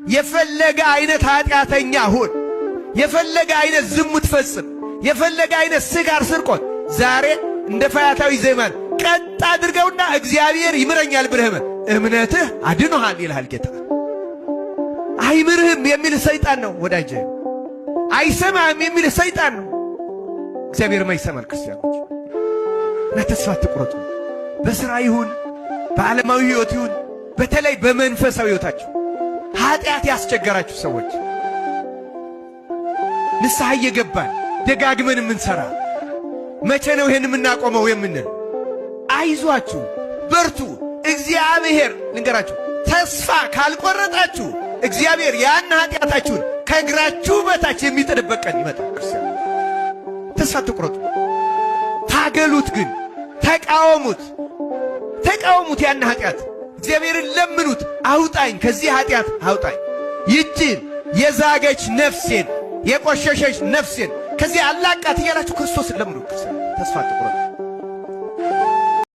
የፈለገ አይነት ኃጢአተኛ ሁን፣ የፈለገ አይነት ዝሙት ፈጽም፣ የፈለገ አይነት ስጋር ስርቆት ዛሬ እንደ ፈያታዊ ዘመን ቀጥ አድርገውና እግዚአብሔር ይምረኛል ብለህ እምነትህ አድኖሃል ይልሃል ጌታ። አይምርህም የሚል ሰይጣን ነው ወዳጄ። አይሰማህም የሚል ሰይጣን ነው። እግዚአብሔርም አይሰማል ክርስቲያኖች። እና ተስፋ አትቁረጡ። በሥራ ይሁን በዓለማዊ ሕይወት ይሁን በተለይ በመንፈሳዊ ሕይወታችሁ ኃጢአት ያስቸገራችሁ ሰዎች ንስሐ እየገባን ደጋግመን የምንሠራ መቼ ነው ይሄን የምናቆመው የምንል አይዟችሁ፣ በርቱ። እግዚአብሔር ልንገራችሁ፣ ተስፋ ካልቆረጣችሁ እግዚአብሔር ያን ኃጢአታችሁን ከእግራችሁ በታች የሚጥልበት ቀን ይመጣል። ክርስቲያን ተስፋ አትቁረጡ። ታገሉት፣ ግን ተቃወሙት። ያን ኃጢአት እግዚአብሔርን ለምኑት። አውጣኝ፣ ከዚህ ኃጢአት አውጣኝ፣ ይችን የዛገች ነፍሴን የቆሸሸች ነፍሴን ከዚህ አላቃት እያላችሁ ክርስቶስን ለምኑ። ክርስቲያን ተስፋ አትቁረጡ።